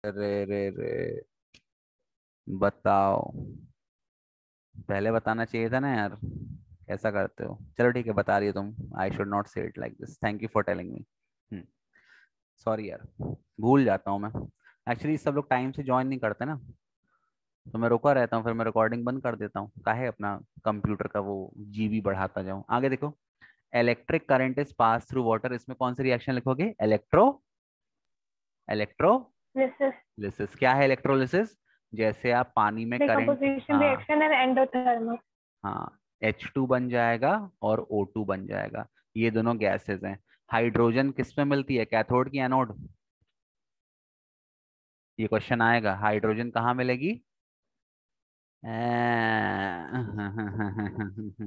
रे रे रे, बताओ। पहले बताना चाहिए था ना यार। कैसा करते हो? चलो ठीक है, बता रही हो तुम। आई शुड नॉट से it like this, thank you for telling me. Sorry यार, भूल जाता हूँ मैं। एक्चुअली सब लोग टाइम से ज्वाइन नहीं करते ना, तो मैं रुका रहता हूँ, फिर मैं रिकॉर्डिंग बंद कर देता हूँ। काहे अपना कंप्यूटर का वो जीबी बढ़ाता जाऊँ। आगे देखो, electric current is pass through water, इसमें कौन सी रिएक्शन लिखोगे? This is electrolysis. क्या है इलेक्ट्रोलिसिस? जैसे आप पानी में करंट, decomposition हाँ reaction and endothermic. हाँ, H2 बन जाएगा और O2 बन जाएगा। ये दोनों गैसेस हैं। हाइड्रोजन किस में मिलती है, कैथोड की एनोड? ये क्वेश्चन आएगा, हाइड्रोजन कहाँ मिलेगी?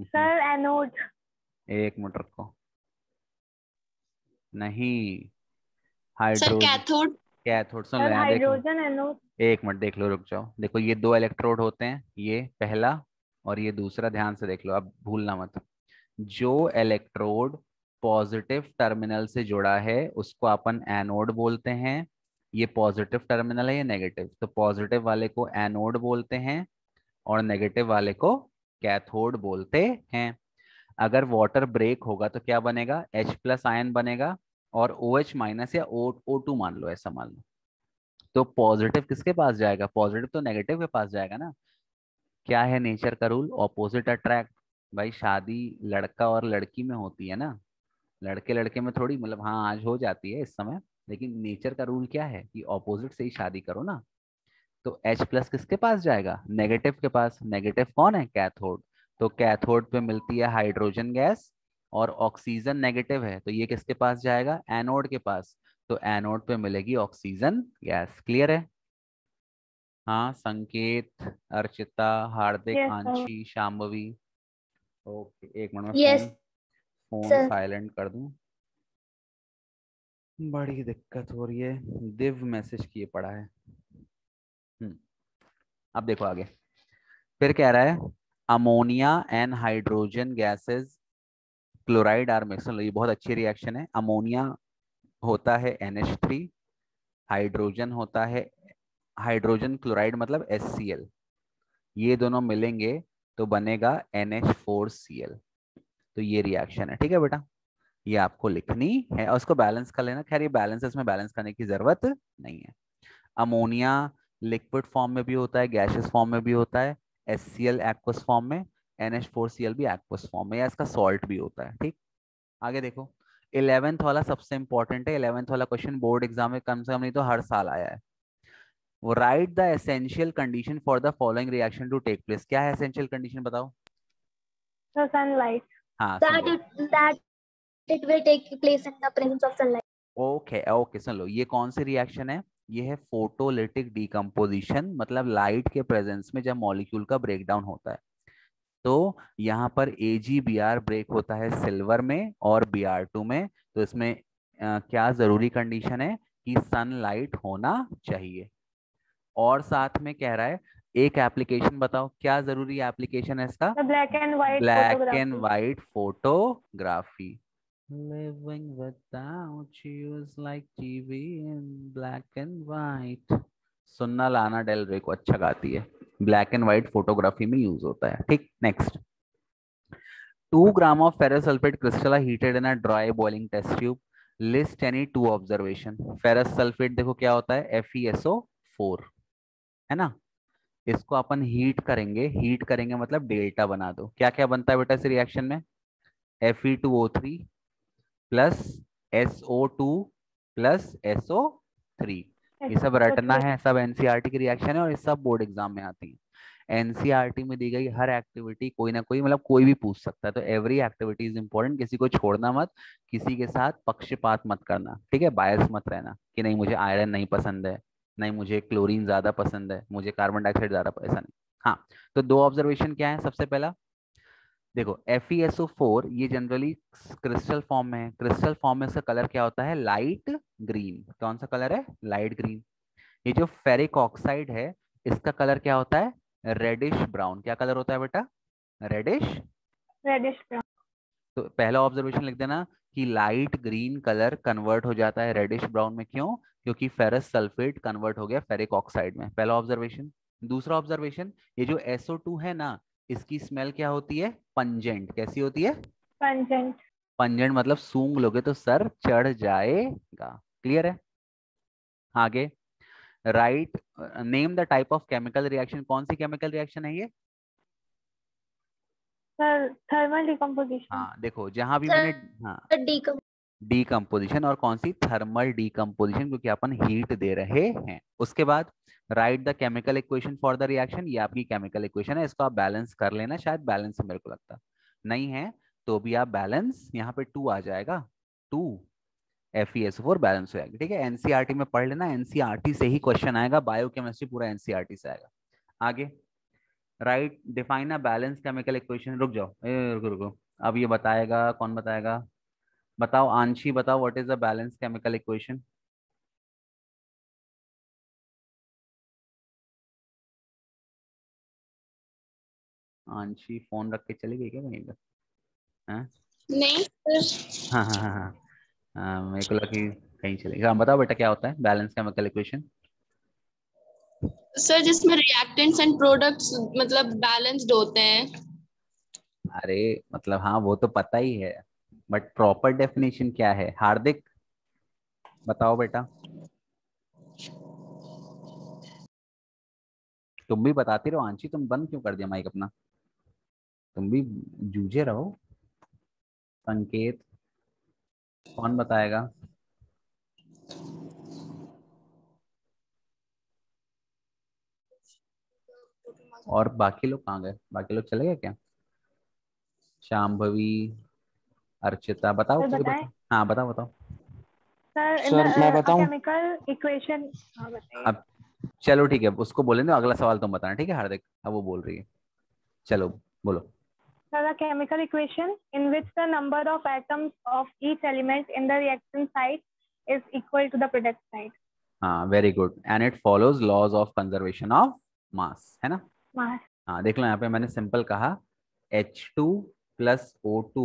Sir, anode. एक मिनट रखो। नहीं, सर हाइड्रोजन कैथोड। कैथोड, सुन लो Sir, यहाँ, देख लो। hydrogen anode. एक मिनट देख लो, रुक जाओ। देखो ये दो इलेक्ट्रोड होते हैं, ये पहला और ये दूसरा। ध्यान से देख लो, अब भूलना मत। जो इलेक्ट्रोड पॉजिटिव टर्मिनल से जुड़ा है उसको अपन एनोड बोलते हैं। ये पॉजिटिव टर्मिनल है, ये नेगेटिव, तो पॉजिटिव वाले को एनोड बोलते हैं और नेगेटिव वाले को कैथोड बोलते हैं। अगर वाटर ब्रेक होगा तो क्या बनेगा? H+ आयन बनेगा और OH- या O2 मान लो, ऐसा मान लो। तो पॉजिटिव किसके पास जाएगा? पॉजिटिव तो नेगेटिव के पास जाएगा ना। क्या है नेचर का रूल? Opposite attract. भाई शादी लड़का और लड़की में होती है ना, लड़के लड़के में थोड़ी। मतलब हाँ, आज हो जाती है इस समय, लेकिन नेचर का रूल क्या है कि ऑपोजिट से ही शादी करो ना। तो H+ किसके पास जाएगा? नेगेटिव के पास। नेगेटिव कौन है? कैथोड। तो कैथोड पे मिलती है हाइड्रोजन गैस और ऑक्सीजन नेगेटिव है, तो ये किसके पास जाएगा? एनोड के पास। तो एनोड पे मिलेगी ऑक्सीजन गैस। क्लियर है? हाँ, संकेत, अर्चिता, हार्दिक, Yes, sir. आंशी, शांभवी। ओके, एक मिनट में phone yes phone sir. Silent कर दूं। बड़ी दिक्कत हो रही है, दिव्य मैसेज किए पड़ा है। हम्म अब देखो आगे, फिर कह रहा है ammonia and hydrogen gases chloride are mix. ये बहुत अच्छी रिएक्शन है। अमोनिया होता है NH3, हाइड्रोजन होता है, हाइड्रोजन क्लोराइड मतलब HCl। ये दोनों मिलेंगे तो बनेगा NH4Cl। तो ये रिएक्शन है, ठीक है बेटा। ये आपको लिखनी है और उसको बैलेंस कर लेना। खैर ये बैलेंस, इसमें बैलेंस करने की जरूरत नहीं है। अमोनिया लिक्विड फॉर्म में भी होता है, गैसियस फॉर्म में भी होता है, HCl एक्वस फॉर्म में, NH4Cl भी एक्वस फॉर्म में, या इसका सॉल्ट भी होता है। ठीक, आगे देखो। 11th वाला सबसे इंपॉर्टेंट है। 11th वाला क्वेश्चन बोर्ड एग्जाम में कम से कम नहीं तो हर साल आया है। वो write the essential condition for the following reaction to take place. क्या है एसेंशियल कंडीशन, बताओ। The sunlight. हाँ सुन That लो। it will take place in the presence of sunlight. Okay okay, सुन लो, ये कौन सी रिएक्शन है? ये है फोटोलिटिक डिकम्पोजिशन, मतलब लाइट के प्रेजेंस में जब मॉलिक्यूल का ब्रेकडाउन होता है। तो यहाँ पर AgBr ब्रेक होता है सिल्वर में और Br2 में। तो इसमें क्या जरूरी कंडीशन है कि सनलाइट होना चाहिए। और साथ में कह रहा है एक एप्लीकेशन बताओ, क्या जरूरी एप्लीकेशन है इसका? The black and white black and photography. White photography. Living without you is like TV in black and white। सुनना, लाना डेल रे को अच्छा गाती है। ब्लैक एंड व्हाइट फोटोग्राफी में यूज होता है। ठीक, next. 2 gram of ferrous sulphate crystal are heated in a dry boiling test tube. List any 2 observation. Ferrous sulphate देखो क्या होता है, FeSO4, है ना। इसको अपन हीट करेंगे, हीट करेंगे मतलब डेल्टा बना दो। क्या क्या बनता है बेटा इस रिएक्शन में? Fe2O3 plus SO2 plus SO3। ये सब रटना SO3. है, सब NCERT की रिएक्शन है और ये सब बोर्ड एग्जाम में आती है। NCERT में दी गई हर एक्टिविटी कोई ना कोई, मतलब कोई भी पूछ सकता है, तो एवरी एक्टिविटी इज इंपॉर्टेंट। किसी को छोड़ना मत, किसी के साथ पक्षपात मत करना, ठीक है। बायस मत रहना कि नहीं मुझे आयरन नहीं पसंद है, नहीं मुझे क्लोरीन ज्यादा पसंद है, मुझे कार्बन डाइऑक्साइड ज्यादा ऐसा नहीं। हाँ, तो 2 ऑब्जर्वेशन क्या है? सबसे पहला देखो, FeSO4 ये जनरली क्रिस्टल फॉर्म में है। क्रिस्टल फॉर्म में इसका कलर क्या होता है? Light green. कौन सा कलर है? Light green. ये जो फेरिक ऑक्साइड है इसका कलर क्या होता है? Reddish brown. क्या कलर होता है बेटा? रेडिश। Reddish brown. तो पहला ऑब्जर्वेशन लिख देना कि लाइट ग्रीन कलर कन्वर्ट हो जाता है रेडिश ब्राउन में। क्यों? क्योंकि फेरस सल्फेट कन्वर्ट हो गया फेरिक ऑक्साइड में। पहला ऑब्जर्वेशन। दूसरा ऑब्जर्वेशन, ये जो SO2 है ना, इसकी स्मेल क्या होती है? पंजेंट। कैसी होती है? Pungent. पंजेंट मतलब सूंघ लोगे तो सर चढ़ जाएगा। क्लियर है? आगे, right, name the type of chemical reaction. कौन सी केमिकल रिएक्शन है ये? Sir, thermal decomposition. हाँ देखो, जहां भी मैंने, Sir, हाँ, decom डीकम्पोजिशन। और कौन सी? थर्मल डीकम्पोजिशन, क्योंकि अपन हीट दे रहे हैं। उसके बाद, right the chemical equation for the reaction. ये आपकी केमिकल इक्वेशन है, इसको आप बैलेंस कर लेना। शायद बैलेंस है, मेरे को लगता नहीं है, तो भी आप बैलेंस, यहाँ पे 2 आ जाएगा, 2 FeSO4 बैलेंस हो जाएगी। ठीक है, एनसीईआरटी में पढ़ लेना, एनसीईआरटी से ही क्वेश्चन आएगा, बायोकेमिस्ट्री पूरा एनसीईआरटी से आएगा। आगे, right, define a balance chemical equation. रुक जाओ, रुको रुको, अब ये बताएगा, कौन बताएगा? बताओ आंशी, बताओ what is the balance chemical equation. आंशी phone रख के चली गई क्या कहीं पे? हाँ नहीं सर। हाँ हाँ हाँ हाँ मेरे को लगा कि कहीं चली गई। हाँ बताओ बेटा, क्या होता है बैलेंस केमिकल इक्वेशन? सर जिसमें रिएक्टेंट्स एंड प्रोडक्ट्स मतलब बैलेंस्ड होते हैं। अरे मतलब हाँ, वो तो पता ही है, बट प्रॉपर डेफिनेशन क्या है? हार्दिक बताओ बेटा। तुम भी बताती रहो आंशी, तुम बंद क्यों कर दिया माइक अपना? तुम भी जूझे रहो। संकेत, कौन बताएगा? और बाकी लोग कहाँ गए? बाकी लोग चले गए क्या? शाम्भवी, अर्चिता, बताओ Sir, कोई बताएं? बताओ। हाँ बताओ बताओ। Sir, in the सर मैं a बताऊं? chemical equation. हाँ बताइए. अब चलो ठीक है, उसको बोले दो, अगला सवाल तुम बताना। ठीक है हार्दिक, अब वो बोल रही है, चलो बोलो। Sir, a chemical equation in which the number of atoms of each element in the reaction site is equal to the product site. हाँ very good, and it follows laws of conservation of mass, है ना? Mass. हाँ देख लो, यहाँ पे मैंने simple कहा, H2 plus O2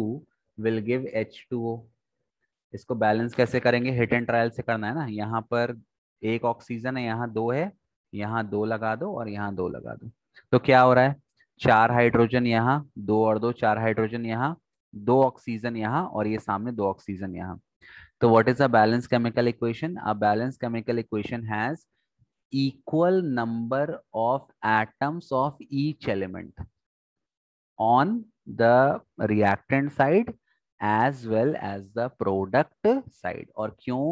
will give H2O। इसको बैलेंस कैसे करेंगे? हिट एंड ट्रायल से करना है ना। यहाँ पर एक ऑक्सीजन है, यहाँ 2 है, यहाँ 2 लगा दो और यहाँ 2 लगा दो, तो क्या हो रहा है? 4 हाइड्रोजन यहाँ, 2 और 2 4 हाइड्रोजन यहाँ, 2 ऑक्सीजन यहाँ, और ये सामने 2 ऑक्सीजन यहाँ। तो what is a balance chemical equation? A balance chemical equation has equal number of atoms of each element on the reactant side as well as the product side। और क्यों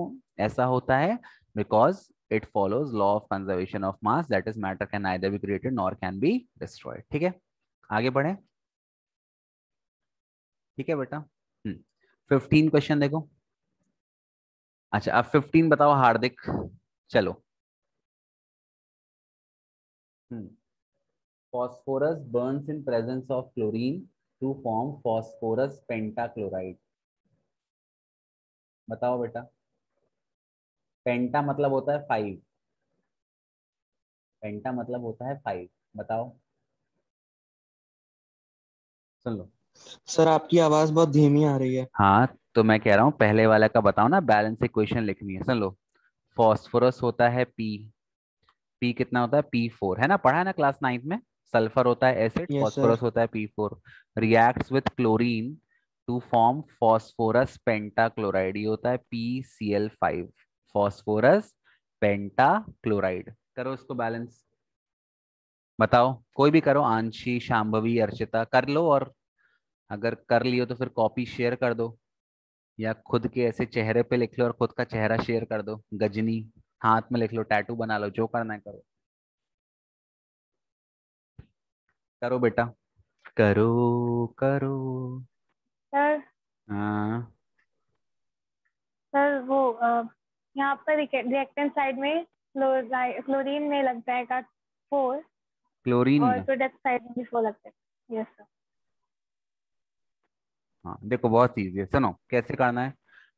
ऐसा होता है? Because it follows law of conservation of mass, that is matter can neither be created nor can be destroyed। ठीक है, आगे बढ़े। ठीक है बेटा। 15 क्वेश्चन देखो। अच्छा अब 15 बताओ हार्दिक, चलो। Phosphorus burns in presence of chlorine to form phosphorus pentachloride। बताओ बेटा। पेंटा मतलब होता है 5, पेंटा मतलब होता है 5, बताओ, सुन लो। सर आपकी आवाज बहुत धीमी आ रही है। हाँ तो मैं कह रहा हूँ पहले वाला का बताओ ना, बैलेंस इक्वेशन लिखनी है, सुन लो। फॉस्फोरस होता है P, P कितना होता है? P4, है ना, पढ़ा है ना क्लास 9th में। सल्फर होता है एसिड, यस सर। फॉस्फोरस होता है P4। Reacts with chlorine to form phosphorus pentachloride, ये होता है PCl5, फॉस्फोरस पेंटाक्लोराइड। करो इसको बैलेंस, बताओ, कोई भी करो, आंशी, शांभवी, अर्चिता, कर लो। और अगर कर लियो तो फिर कॉपी शेयर कर दो, या खुद के ऐसे चेहरे पे लिख लो और खुद का चेहरा शेयर कर दो, गजनी हाथ में लिख लो, टैटू बना लो, जो करना है करो। करो बेटा, करो करो। Sir, हाँ sir वो यहाँ पर reactant side में chlorine में लग जाएगा 4 क्लोरीन और में, product side में भी 4 लग जाएगा। Yes sir. हाँ देखो बहुत इजी है, सुनो कैसे करना है।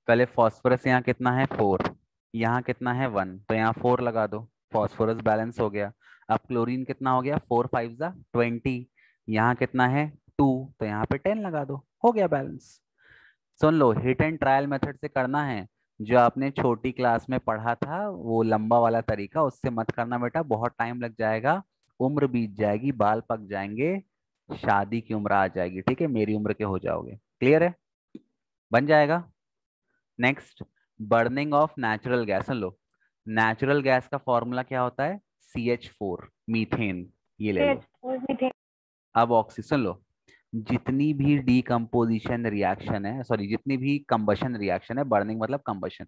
पहले फॉस्फोरस यहाँ कितना है? 4, यहाँ कितना है? 1, तो यहाँ 4 लगा दो, फॉस्फोरस बैलेंस हो गया। अब क्लोरीन कितना हो गया? 4 5 जा 20, यहाँ कितना है? 2, तो यहाँ पे 10 लगा दो, हो गया balance. Soon low, hit and trial method से करना है, जो आपने छोटी क्लास में पढ़ा था वो लंबा वाला तरीका, उससे मत करना बेटा, बहुत टाइम लग जाएगा, उम्र बीत जाएगी, बाल पक जाएंगे, शादी की उम्र आ जाएगी, ठीक है, मेरी उम्र के हो जाओगे। क्लियर है? बन जाएगा। Next, burning of natural gas. Soon low, natural gas का फॉर्मूला क्या होता है? CH4, मीथेन, ये ले लो। अब ऑक्सीजन लो, जितनी भी डीकम्पोजिशन रिएक्शन है, सॉरी जितनी भी कंबशन रिएक्शन है, बर्निंग मतलब कंबशन,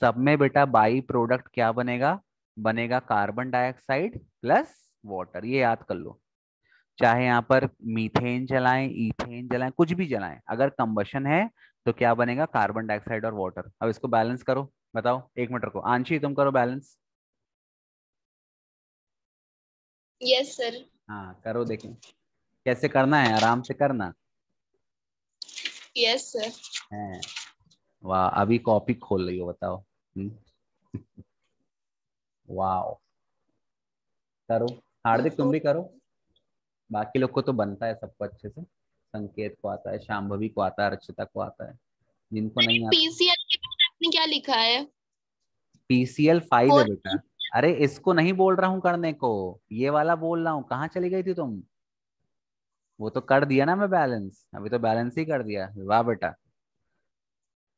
सब में बेटा बाई प्रोडक्ट क्या बनेगा? बनेगा कार्बन डाइऑक्साइड प्लस वाटर, ये याद कर लो। चाहे यहाँ पर मीथेन जलाएं, इथेन जलाएं, कुछ भी जलाएं, अगर कंबशन है तो क्या बनेगा? कार्बन डाइऑक्साइड और वाटर। अब इसको बैलेंस करो, बताओ, एक मिनट को, आंशी तुम करो बैलेंस। Yes sir. हाँ करो, देखें कैसे करना है, आराम से करना यस सर। है। वाह, अभी कॉपी खोल रही हो, बताओ। वाह, करो, हार्दिक तुम भी करो, बाकी लोग को तो बनता है सबको अच्छे से, संकेत को आता है, शांभवी को आता है, अर्चिता को आता है, जिनको नहीं आता। पीसीएल के बाद आपने क्या लिखा है? PCl5 है फोर। बेटा। अरे इसको नहीं बोल रहा हूँ करने को, ये वाला बोल रहा हूँ, कहाँ चली गई थी तुम? वो तो कर दिया ना मैं बैलेंस, अभी तो बैलेंस ही कर दिया। वाह बेटा,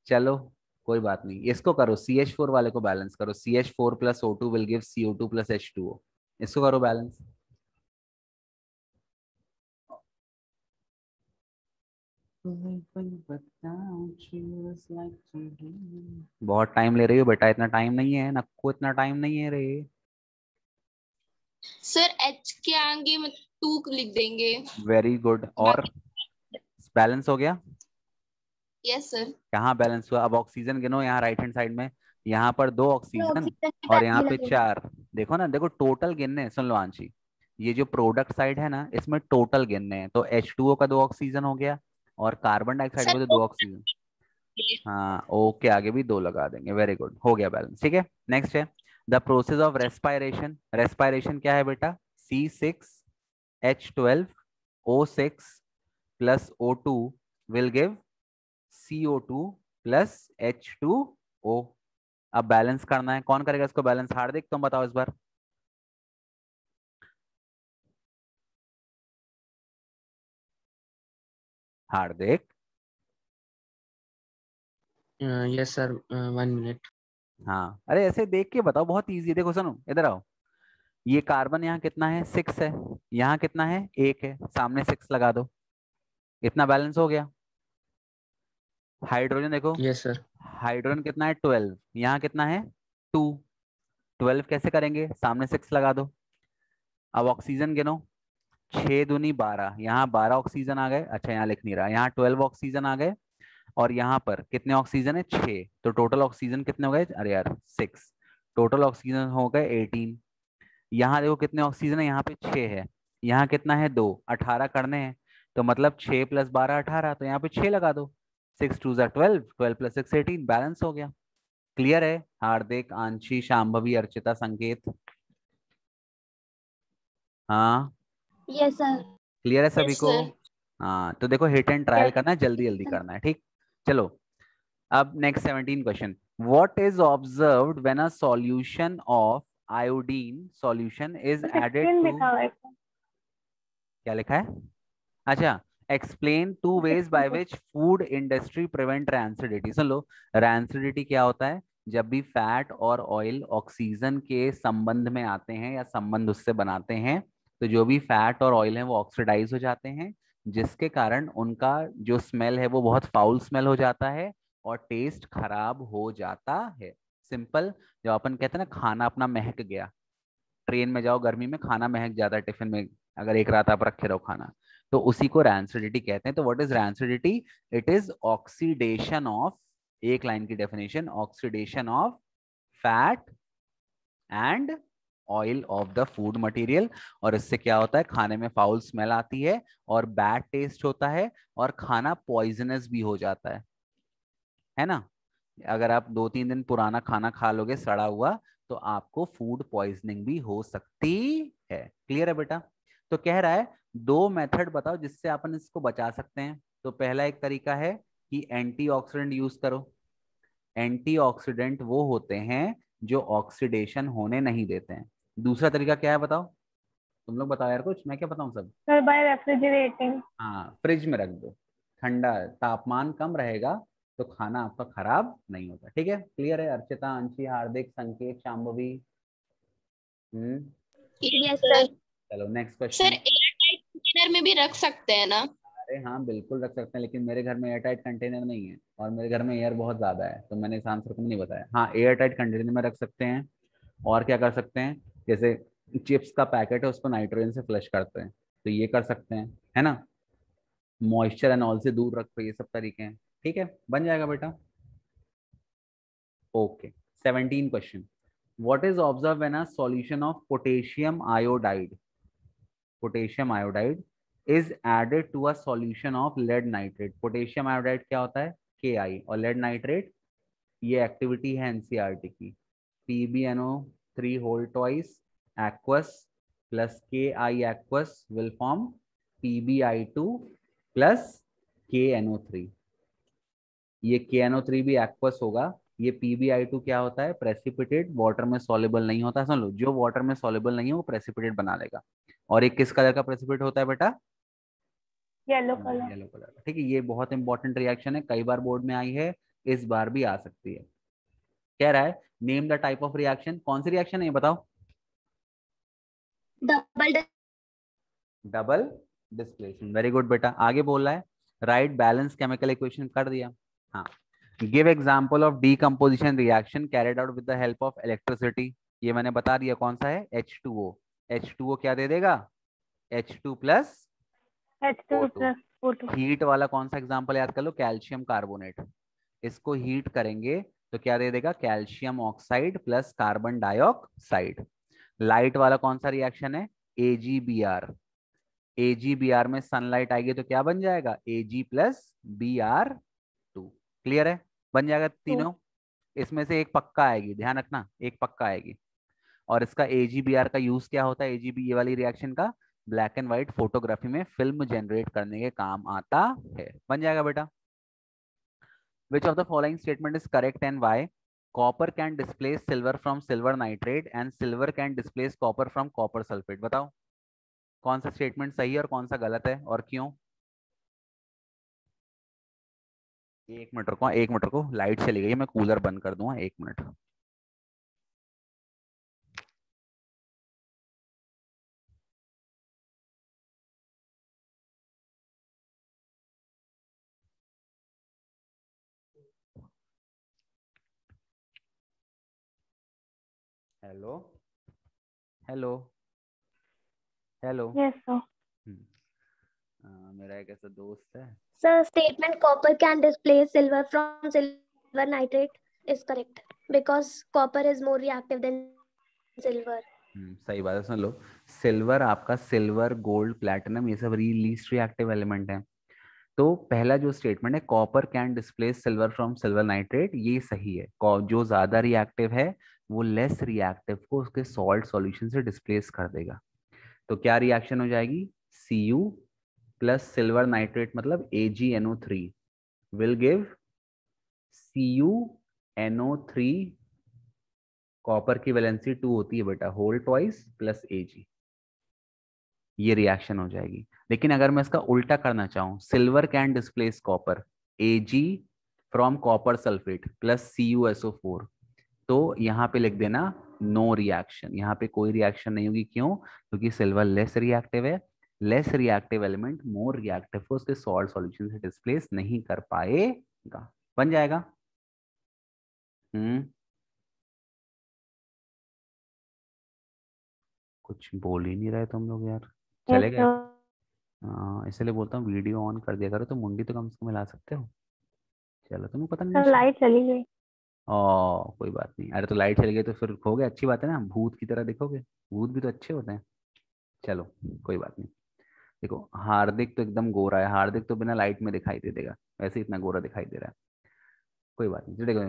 चलो कोई बात नहीं, इसको करो, CH4 वाले को बैलेंस करो, CH4 plus O2 will give CO2 plus H2O, इसको करो बैलेंस। बहुत टाइम ले रही हो बेटा, इतना टाइम नहीं है, नक्को इतना टाइम नहीं है रे। सर एच के आगे 2 लिख देंगे। वेरी गुड, और बाकी। बैलेंस हो गया? Yes sir. कहाँ बैलेंस हुआ? अब ऑक्सीजन गिनो यहाँ राइट हैंड साइड में, यहाँ पर 2 ऑक्सीजन ऑक्सीजन की और टाइम यहाँ पे लगे। 4। देखो ना, देखो टोटल गिनने हैं, सुन लो आंशी, ये जो प्रोडक्ट साइड है ना, इसमें टोटल गिनने हैं, तो H2O का 2 ऑक्सीजन हो गया, और कार्बन डाइऑक्साइड सर को तो 2 ऑक्सीजन। हाँ ओके, आगे भी 2 लगा देंगे, वेरी गुड, हो गया बैलेंस, ठीक है। नेक्स्ट है the process of respiration. Respiration क्या है बेटा? C6H12O6 plus O2 will give CO2 plus H2O। अब बैलेंस करना है, कौन करेगा इसको बैलेंस? हार्दिक तुम बताओ इस बार। हार्दिक। Yes sir, 1 minute. हाँ अरे ऐसे देख के बताओ, बहुत इजी है, देखो सुनो इधर आओ, ये कार्बन यहाँ कितना है? 6 है, यहाँ कितना है? 1 है, सामने 6 लगा दो, इतना बैलेंस हो गया। हाइड्रोजन देखो, यस सर। हाइड्रोजन कितना है? 12, यहाँ कितना है? 2। 12 कैसे करेंगे? सामने 6 लगा दो। अब ऑक्सीजन गिनो, 6 दूनी 12, यहाँ 12 ऑक्सीजन आ गए, अच्छा यहाँ लिख नहीं रहा, यहाँ 12 ऑक्सीजन आ गए, और यहाँ पर कितने ऑक्सीजन है? 6, तो टोटल ऑक्सीजन कितने हो गए? अरे यार 6, टोटल ऑक्सीजन हो गए 18। यहाँ देखो कितने ऑक्सीजन है, यहाँ पे 6 है, यहाँ कितना है? 2, 18 करने हैं, तो मतलब 6 प्लस 12 18, तो यहाँ पे 6 लगा दो, 6 2 12, 12 प्लस 6 18, बैलेंस हो गया। क्लियर है? हार्दिक, आंशी, शांभवी, अर्चिता, संकेत, हाँ यस सर। क्लियर है सभी यस को? सर। हाँ तो देखो, हिट एंड ट्रायल करना है, जल्दी जल्दी करना है, ठीक। चलो, अब next 17 question, what is observed when a solution of iodine solution is added 16 to. लिखा हुआ है। क्या लिखा है? अच्छा, explain 2 ways by which food industry prevent rancidity. सुन लो, रैंसिडिटी क्या होता है? जब भी फैट और ऑयल ऑक्सीजन के संबंध में आते हैं या संबंध उससे बनाते हैं, तो जो भी फैट और ऑयल है वो ऑक्सीडाइज हो जाते हैं, जिसके कारण उनका जो स्मेल है वो बहुत फाउल स्मेल हो जाता है, और टेस्ट खराब हो जाता है। सिंपल, जब अपन कहते हैं ना खाना अपना महक गया, ट्रेन में जाओ गर्मी में, खाना महक जाता है टिफिन में, अगर एक रात आप रखे रहो खाना, तो उसी को रैंसिडिटी कहते हैं। तो what is rancidity? It is oxidation of, एक लाइन की definition, oxidation of fat and oil of the food material, और इससे क्या होता है? खाने में फाउल स्मेल आती है, और बैड टेस्ट होता है, और खाना पॉइजनस भी हो जाता है ना? अगर आप 2-3 दिन पुराना खाना खा लोगे सड़ा हुआ, तो आपको फूड पॉइजनिंग भी हो सकती है। क्लियर है बेटा? तो कह रहा है 2 मेथड बताओ जिससे अपन इसको बचा सकते हैं। तो पहला एक तरीका है कि एंटीऑक्सीडेंट यूज करो। एंटीऑक्सीडेंट वो होते हैं जो ऑक्सीडेशन होने नहीं देते हैं। दूसरा तरीका क्या है बताओ, तुम लोग बताओ यार कुछ, मैं क्या बताऊं सब। Sir, by refrigerating. हाँ, फ्रिज में रख दो, ठंडा तापमान कम रहेगा तो खाना आपका खराब नहीं होता। ठीक है, क्लियर है। अर्चिता, अंशी, हार्दिक, संकेत, शांभवी। Yes, sir. sir. चलो next sir question. Air tight container में भी रख सकते हैं ना? अरे हाँ बिल्कुल रख सकते हैं, लेकिन मेरे घर में एयर टाइट कंटेनर नहीं है और मेरे घर में एयर बहुत ज़्यादा है, तो मैंने इस आंसर को नहीं बताया। हाँ, एयर टाइट कंटेनर में रख सकते हैं। और क्या कर सकते हैं, जैसे चिप्स का पैकेट है उसको नाइट्रोजन से फ्लश करते हैं, तो ये कर सकते हैं, है ना। मॉइस्चर एंड ऑल से दूर रखो, ये सब तरीके हैं। ठीक है, बन जाएगा बेटा। Okay, 17 question. What is observe when a solution of potassium iodide is added to a solution of lead nitrate. Potassium iodide क्या होता है, KI, और लेड नाइट्रेट ये एक्टिविटी है एनसीईआरटी की। PbNO3 whole twice aqueous plus KI aqueous will form PbI2 plus KNO3। ये KNO3 भी aqueous होगा। ये PbI2 क्या होता है, प्रेसिपिटेट, वाटर में सॉल्युबल नहीं होता। सुन लो, जो वाटर में सॉल्युबल नहीं है वो प्रेसिपिटेट बना लेगा। और एक किस कलर का प्रेसिपिटेट होता है बेटा, Yellow color. येलो कलर का। ठीक है, ये बहुत इंपॉर्टेंट रिएक्शन है, कई बार बोर्ड में आई है, इस बार भी आ सकती है। कह रहा है name the type of reaction, कौन सी रिएक्शन है ये बताओ। Double. Double displacement, very good बेटा। आगे बोल रहा है राइट बैलेंस केमिकल इक्वेशन, कर दिया। हाँ, give example of decomposition reaction carried out with the help of electricity. ये मैंने बता दिया कौन सा है, H2O। H2O क्या दे देगा, H2 plus H2 O2। plus O2. Heat वाला कौन सा एग्जांपल याद कर लो, कैल्शियम कार्बोनेट। इसको हीट करेंगे तो क्या दे देगा, calcium oxide plus carbon dioxide. Light वाला कौन सा रिएक्शन है, AgBr। AgBr में सनलाइट आएगी तो क्या बन जाएगा, Ag प्लस Br2। क्लियर है, बन जाएगा तीनों। इसमें से एक पक्का आएगी, ध्यान रखना, एक पक्का आएगी। और इसका AgBr का यूज क्या होता है, AgB ये वाली रिएक्शन का ब्लैक एंड व्हाइट फोटोग्राफी में फिल्म जनरेट करने के काम आता है। बन जाएगा बेटा। Which of the following statement is correct and why? Copper can displace silver from silver nitrate and silver can displace copper from copper sulfate। बताओ कौन सा स्टेटमेंट सही है और कौन सा गलत है और क्यों। एक मिनट रुको, एक मिनट रुको, लाइट चली गई है, मैं कूलर बंद कर दूंगा, एक minute. Hello hello hello. Yes, sir. मेरा एक ऐसा दोस्त है। Sir, statement copper can displace silver from silver nitrate is correct because copper is more reactive than silver. सही बात है, सुन लो। सिल्वर आपका, सिल्वर गोल्ड प्लैटिनम ये सब लीस्ट रिएक्टिव एलिमेंट है। तो पहला जो स्टेटमेंट है, copper can displace silver from silver nitrate, ये सही है। जो ज्यादा रिएक्टिव है वो लेस रिएक्टिव को उसके सॉल्ट सॉल्यूशन से डिस्प्लेस कर देगा। तो क्या रिएक्शन हो जाएगी, Cu प्लस सिल्वर नाइट्रेट मतलब AgNO3 will give CuNO3। Copper की वैलेंसी 2 होती है बेटा, होल ट्वाइस प्लस Ag, ये रिएक्शन हो जाएगी। लेकिन अगर मैं इसका उल्टा करना चाहूँ, silver can displace copper, Ag from copper sulphate plus CuSO4, तो यहाँ पे लिख देना नो रिएक्शन, यहाँ पे कोई रिएक्शन नहीं होगी। क्यों, क्योंकि सिल्वर लेस रिएक्टिव है। Less reactive element more reactive को उसके सॉल्ट सॉल्यूशन से डिस्प्लेस नहीं कर पाएगा। बन जाएगा। कुछ बोल ही नहीं रहे तुम लोग यार, Yes, चले गए। sir. हाँ, इसलिए बोलता हूँ वीडियो ऑन कर दिया करो, तो मुंडी तो कम से कम मिला सकते हो। चलो, तुम्हें पता नहीं Sir, शायद। light चली गई. कोई बात नहीं, अरे तो लाइट चली गई तो फिर हो गया, अच्छी बात है ना, भूत की तरह दिखोगे। भूत भी तो अच्छे होते हैं। चलो, कोई बात नहीं। देखो, हार्दिक तो एकदम गोरा है, हार्दिक तो बिना लाइट में दिखाई दे देगा, वैसे इतना गोरा दिखाई दे रहा है। कोई बात नहीं, देखो,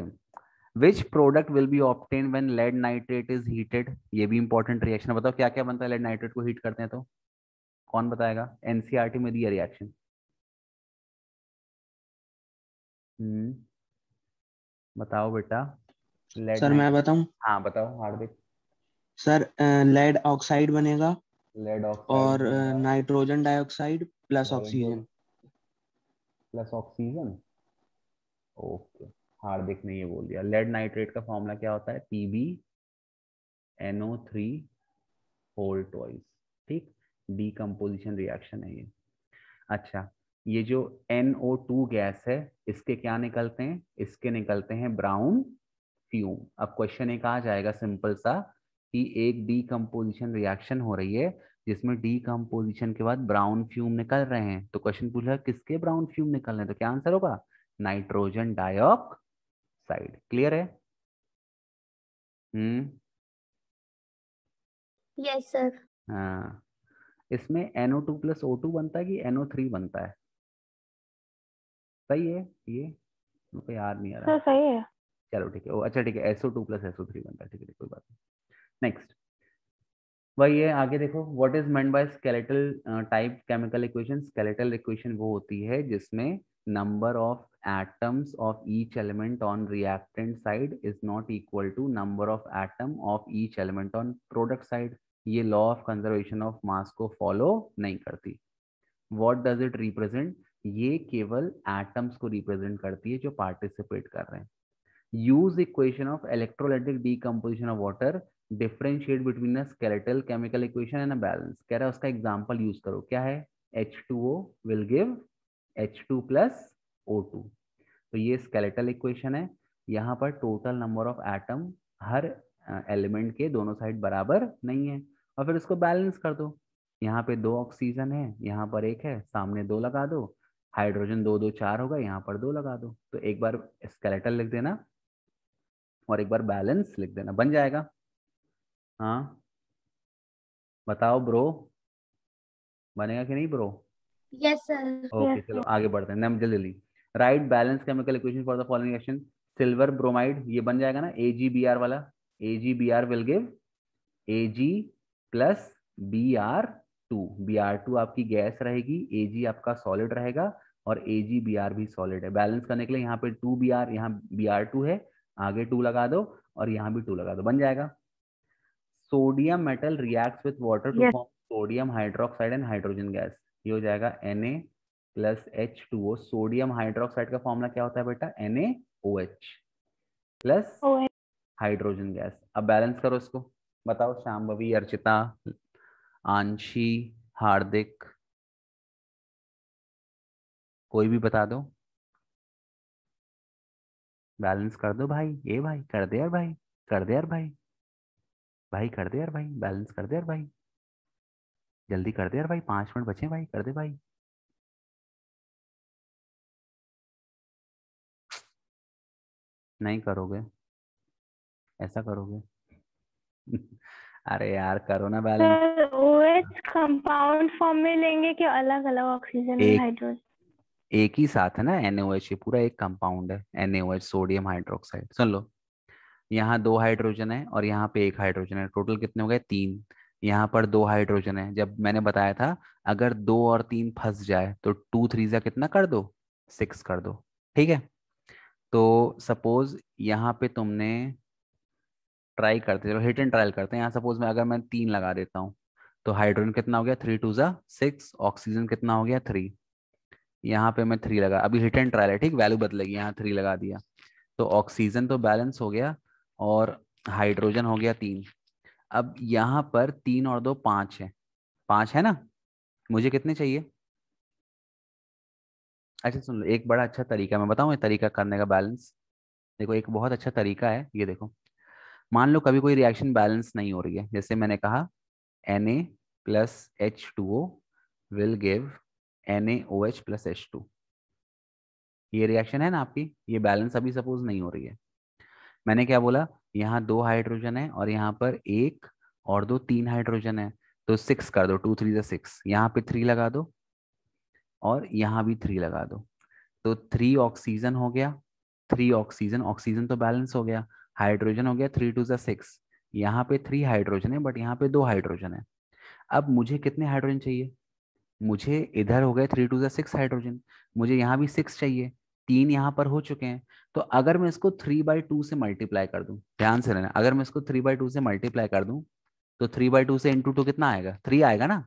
which product will be obtain when lead nitrate is heated, ये भी इंपॉर्टेंट रिएक्शन। बताओ क्या क्या बनता है लेड नाइट्रेट को हीट करते हैं तो, कौन बताएगा, एनसीईआरटी में दिया रिएक्शन। बताओ बेटा। लेड सर मैं बताऊं? हाँ बताओ हार्दिक। सर लेड ऑक्साइड बनेगा लेड ऑक्साइड और nitrogen dioxide plus very good, oxygen. Plus oxygen. Okay, Hardik ने ये बोल दिया। लेड नाइट्रेट का फॉर्मूला क्या होता है? PbNO3 whole twice. ठीक, डीकम्पोजिशन रिएक्शन है ये। अच्छा, ये जो NO2 गैस है, इसके क्या निकलते हैं? इसके निकलते हैं ब्राउन फ्यूम। अब क्वेश्चन एक आ जाएगा सिंपल सा कि एक डीकम्पोजिशन रिएक्शन हो रही है जिसमें डीकम्पोजिशन के बाद ब्राउन फ्यूम निकल रहे हैं, तो क्वेश्चन पूछ रहा है किसके ब्राउन फ्यूम निकल रहे हैं, तो क्या आंसर होगा? Nitrogen dioxide. क्लियर है? Yes sir. हाँ, इसमें NO2 प्लस O2 बनता है कि NO3 बनता है? सही है ये, मुझे याद नहीं आ रहा। सर सही है। चलो ठीक है, ओ अच्छा ठीक है, SO2 प्लस SO3 बनता है। ठीक है, कोई बात नहीं। नेक्स्ट वही है, आगे देखो। What is meant by skeletal type chemical equation? Skeletal equation वो होती है जिसमें number of atoms of each element on reactant side is not equal to number of atom of each element on product side. ये law of conservation of mass को follow नहीं करती। What does it represent? ये केवल atoms को represent करती है जो पार्टिसिपेट कर रहे हैं। use equation of electrolytic decomposition of water, differentiate between a skeletal chemical equation and a balance। कह रहा है उसका एग्जांपल यूज करो। क्या है? H2O will give H2 plus O2। तो ये स्केलेटल इक्वेशन है। यहाँ पर total number of atom her element के दोनों साइड बराबर नहीं है, और फिर इसको बैलेंस कर दो। यहाँ पे 2 ऑक्सीजन है, यहाँ पर 1 है, सामने 2 लगा दो। हाइड्रोजन 2 2 4 होगा, यहाँ पर 2 लगा दो। तो एक बार स्केलेटल लिख देना और एक बार बैलेंस लिख देना, बन जाएगा। हाँ बताओ ब्रो, बनेगा कि नहीं ब्रो? Yes sir. ओके चलो आगे बढ़ते हैं। जल्दी जल्दी। Right balance chemical equation for the following reaction. Silver bromide, ये बन जाएगा ना AgBr वाला। AgBr will give Ag plus Br2। Br2 आपकी गैस रहेगी, Ag आपका सॉलिड रहेगा, और AgBr भी सॉलिड है। बैलेंस करने के लिए यहाँ पे 2Br, यहाँ Br2 है, आगे 2 लगा दो और यहाँ भी 2 लगा दो, बन जाएगा। Sodium metal reacts with water to yes. Form sodium hydroxide and hydrogen gas. ये हो जाएगा Na plus H2O। Sodium hydroxide का फॉर्मूला क्या होता है बेटा? NaOH plus hydrogen gas. अब बैलेंस करो इसको। बताओ शांभवी, अर्चिता, आंशी, हार्दिक, कोई भी बता दो। बैलेंस कर दो भाई, ये भाई कर दे यार, भाई कर दे यार, भाई भाई कर दे यार, भाई बैलेंस कर दे यार, भाई जल्दी कर दे यार, भाई 5 मिनट बचे भाई, कर दे भाई। नहीं करोगे? ऐसा करोगे? अरे यार करो ना balance. Sir OH compound form में लेंगे कि अलग अलग ऑक्सीजन और एक हाइड्रोजन? एक ही साथ है ना, NaOH, ये पूरा एक कंपाउंड है NaOH सोडियम हाइड्रोक्साइड। सुन लो, यहाँ 2 हाइड्रोजन है और यहाँ पे 1 हाइड्रोजन है, टोटल कितने हो गए? 3। यहाँ पर 2 हाइड्रोजन है, जब मैंने बताया था अगर 2 और 3 फंस जाए तो 2 3 जा कितना कर दो? 6 कर दो। ठीक है, तो सपोज यहाँ पे तुमने ट्राई करते, चलो हिट एंड ट्रायल करते हैं। यहाँ सपोज मैं अगर मैं 3 लगा देता हूँ तो हाइड्रोजन कितना हो गया? 3 2 जा 6। ऑक्सीजन कितना हो गया? 3। यहाँ पे मैं 3 लगा, अभी हिट एंड ट्रायल है, ठीक, वैल्यू बदलेगी। यहाँ 3 लगा दिया तो ऑक्सीजन तो बैलेंस हो गया और हाइड्रोजन हो गया 3। अब यहाँ पर 3 और 2 5 है, 5 है ना? मुझे कितने चाहिए? अच्छा सुन लो, एक बड़ा अच्छा तरीका मैं बताऊँ, ये तरीका करने का बैलेंस। देखो एक बहुत अच्छा तरीका है ये, देखो मान लो कभी कोई रिएक्शन बैलेंस नहीं हो रही है, जैसे मैंने कहा Na plus H2O will give NaOH plus H2। ये रिएक्शन है ना आपकी, ये बैलेंस अभी सपोज नहीं हो रही है। मैंने क्या बोला? यहाँ 2 हाइड्रोजन है और यहाँ पर 1 और 2 3 हाइड्रोजन है, तो 6 कर दो, 2 3 जा 6। यहाँ पे 3 लगा दो और यहाँ भी 3 लगा दो, तो 3 ऑक्सीजन हो गया। 3 ऑक्सीजन, ऑक्सीजन तो बैलेंस हो गया। हाइड्रोजन हो गया 3 2 जा 6। यहाँ पे 3 हाइड्रोजन है बट यहाँ पे 2 हाइड्रोजन है। अब मुझे कितने हाइड्रोजन चाहिए? मुझे इधर हो गए 3 2 जा 6 हाइड्रोजन, मुझे यहाँ भी 6 चाहिए, 3 यहाँ पर हो चुके हैं। तो अगर मैं इसको 3/2 से मल्टीप्लाई कर दूं, ध्यान से रहना, अगर मैं इसको 3/2 से मल्टीप्लाई कर दूं तो 3/2 से इंटू 2 कितना आएगा? 3 आएगा ना।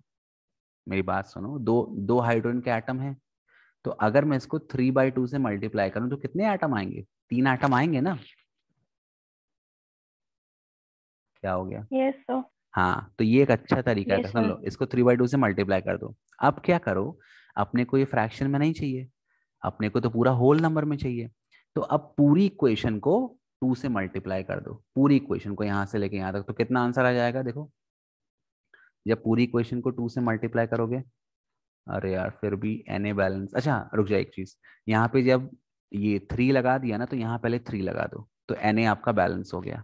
मेरी बात सुनो, दो दो हाइड्रोजन के एटम है, तो अगर मैं इसको 3/2 से मल्टीप्लाई करूं तो कितने एटम आएंगे? 3 एटम आएंगे ना। क्या हो गया? Yes, sir. हाँ, तो ये एक अच्छा तरीका है। Yes, सुन sir. लो, इसको 3/2 से मल्टीप्लाई कर दो। अब क्या करो, अपने को ये फ्रैक्शन में नहीं चाहिए, अपने को तो पूरा होल नंबर में चाहिए। तो अब पूरी इक्वेशन को 2 से मल्टीप्लाई कर दो, पूरी इक्वेशन को यहाँ से लेके यहाँ तक। तो कितना आंसर आ जाएगा देखो, जब पूरी इक्वेशन को 2 से मल्टीप्लाई करोगे। अरे यार, फिर भी Na बैलेंस। अच्छा रुक जाए, एक चीज, यहाँ पे जब ये 3 लगा दिया ना, तो यहाँ पहले 3 लगा दो, तो Na आपका बैलेंस हो गया।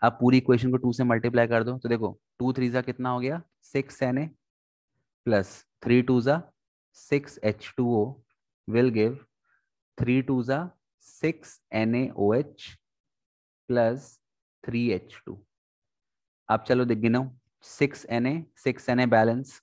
अब पूरी इक्वेशन को 2 से मल्टीप्लाई कर दो, तो देखो 2 3 जा कितना हो गया? 6 Na प्लस 3 2 जा 6 H2O विल गिव 3 2 जा 6 NaOH प्लस 3 H2। अब चलो देख गिनो, 6 Na balance,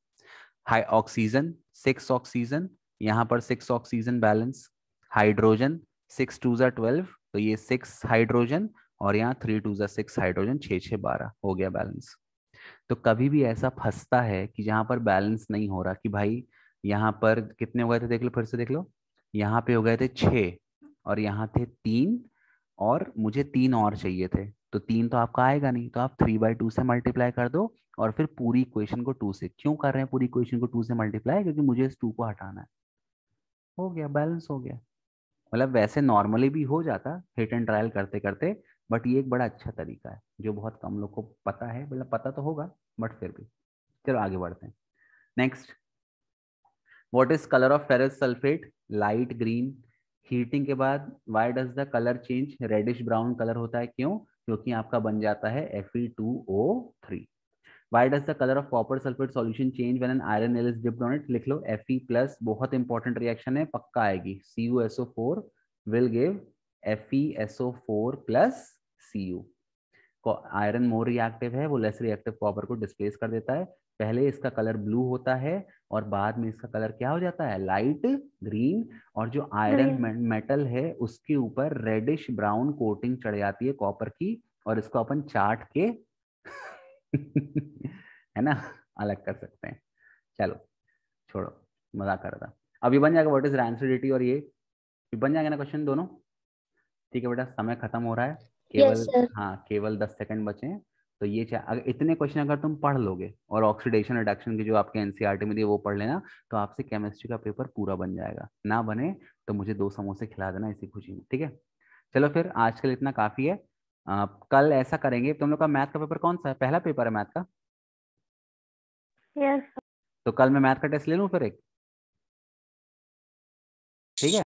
high oxygen 6 oxygen, यहाँ पर 6 ऑक्सीजन बैलेंस, हाइड्रोजन 6 2 जा 12, तो ये 6 हाइड्रोजन, और यहाँ 3 2 जा 6 हाइड्रोजन, 6 6 12 हो गया बैलेंस। तो कभी भी ऐसा फंसता है कि जहाँ पर बैलेंस नहीं हो रहा, कि भाई यहाँ पर कितने हो गए थे, देख लो फिर से देख लो, यहाँ पे हो गए थे 6 और यहाँ थे 3, और मुझे 3 और चाहिए थे, तो 3 तो आपका आएगा नहीं, तो आप 3/2 से मल्टीप्लाई कर दो, और फिर पूरी इक्वेशन को 2 से। क्यों कर रहे हैं पूरी इक्वेशन को 2 से मल्टीप्लाई? क्योंकि मुझे इस 2 को हटाना है। हो गया, बैलेंस हो गया। मतलब वैसे नॉर्मली भी हो जाता हिट एंड ट्रायल करते करते, बट ये एक बड़ा अच्छा तरीका है जो बहुत कम लोग को पता है, मतलब पता तो होगा बट फिर भी। चलो आगे बढ़ते हैं। Next, what is colour of ferrous sulphate? Light green. Heating के बाद why does the colour change? Reddish brown colour होता है। क्यों? क्योंकि आपका बन जाता है Fe2O3। Why does the colour of copper sulphate solution change when an iron nail is dipped on it? लिख लो Fe प्लस, बहुत इंपॉर्टेंट रिएक्शन है, पक्का आएगी, CuSO4 will give FeSO4 plus Cu। Iron more reactive है, वो less reactive copper को displace कर देता है। पहले इसका कलर ब्लू होता है और बाद में इसका कलर क्या हो जाता है? Light green. और जो आयरन Green. मेटल है उसके ऊपर रेडिश ब्राउन कोटिंग चढ़ जाती है कॉपर की, और इसको अपन चाट के है ना, अलग कर सकते हैं। चलो छोड़ो, मजाक कर रहा था। अब ये बन जाएगा व्हाट इज रैंसिडिटी, और ये बन जाएगा ना क्वेश्चन दोनों। ठीक है बेटा, समय खत्म हो रहा है, Yes, केवल sir. हाँ केवल 10 सेकंड बचे हैं। तो ये अगर इतने क्वेश्चन अगर तुम पढ़ लोगे और ऑक्सीडेशन रिडक्शन की जो आपके एनसीईआरटी में दिए वो पढ़ लेना, तो आपसे केमिस्ट्री का पेपर पूरा बन जाएगा। ना बने तो मुझे 2 समोसे खिला देना इसी खुशी में, ठीक है। चलो फिर आज के लिए इतना काफी है। कल ऐसा करेंगे, तुम लोग का मैथ का पेपर कौन सा है? पहला पेपर है मैथ का? Yes. तो कल मैं मैथ का टेस्ट ले लूँ फिर एक, ठीक है।